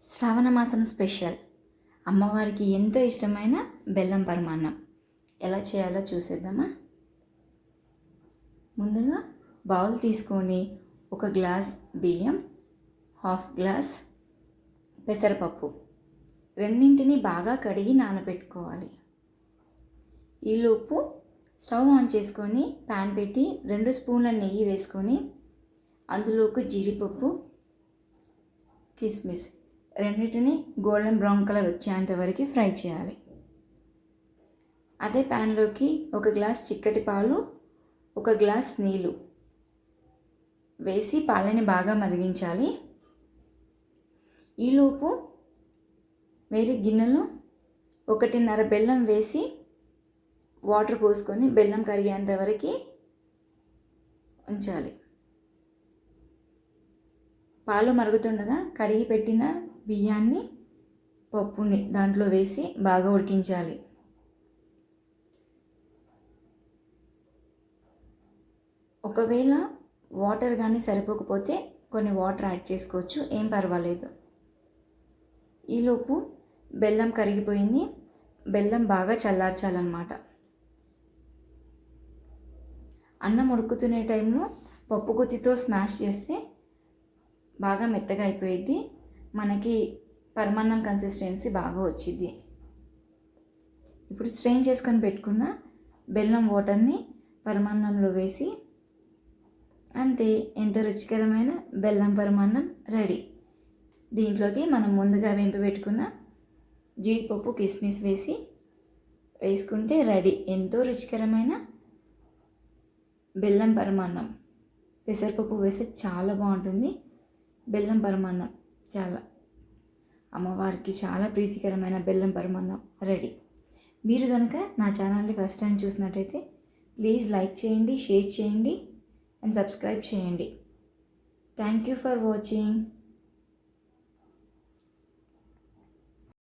శ్రావణ మాసం స్పెషల్ అమ్మవారికి ఎంతో ఇష్టమైన బెల్లం పరమాన్నం ఎలా చేయాలో చూసేద్దామా. ముందుగా బౌల్ తీసుకొని ఒక గ్లాస్ బియ్యం, హాఫ్ గ్లాస్ పెసరపప్పు రెండింటిని బాగా కడిగి నానబెట్టుకోవాలి. ఈలోపు స్టవ్ ఆన్ చేసుకొని ప్యాన్ పెట్టి 2 స్పూన్ల నెయ్యి వేసుకొని అందులోకి జీడిపప్పు, కిస్మిస్ రెండింటిని గోల్డెన్ బ్రౌన్ కలర్ వచ్చేంత వరకు ఫ్రై చేయాలి. అదే ప్యాన్లోకి ఒక గ్లాస్ చిక్కటి పాలు, ఒక గ్లాస్ నీళ్ళు వేసి పాలని బాగా మరిగించాలి. ఈలోపు వేరే గిన్నెలో 1.5 బెల్లం వేసి వాటర్ పోసుకొని బెల్లం కరిగేంత వరకు ఉంచాలి. పాలు మరుగుతుండగా కడిగి పెట్టిన బియ్యాన్ని, పప్పుని దాంట్లో వేసి బాగా ఉడికించాలి. ఒకవేళ వాటర్ కానీ సరిపోకపోతే కొన్ని వాటర్ యాడ్ చేసుకోవచ్చు, ఏం పర్వాలేదు. ఈలోపు బెల్లం కరిగిపోయింది. బెల్లం బాగా చల్లార్చాలన్నమాట. అన్నం ఉడుకుతునే టైంలో పప్పు గుత్తితో స్మాష్ చేస్తే బాగా మెత్తగా అయిపోయిద్ది. మనకి పరమాన్నం కన్సిస్టెన్సీ బాగా వచ్చింది. ఇప్పుడు స్ట్రెయిన్ చేసుకొని పెట్టుకున్న బెల్లం వాటర్ని పరమాన్నంలో వేసి అంతే, ఎంత రుచికరమైన బెల్లం పరమాన్నం రెడీ. దీంట్లోకి మనం ముందుగా వేంపి పెట్టుకున్న జీడిపప్పు, కిస్మిస్ వేసుకుంటే రెడీ ఎంతో రుచికరమైన బెల్లం పరమాన్నం. పెసరపప్పు వేస్తే చాలా బాగుంటుంది. బెల్లం పరమాన్నం చాలా అమ్మవారికి చాలా ప్రీతికరమైన బెల్లం పరమాన్నం రెడీ. మీరు కనుక నా ఛానల్ని ఫస్ట్ టైం చూసినట్టయితే ప్లీజ్ లైక్ చేయండి, షేర్ చేయండి అండ్ సబ్స్క్రైబ్ చేయండి. Thank you for watching.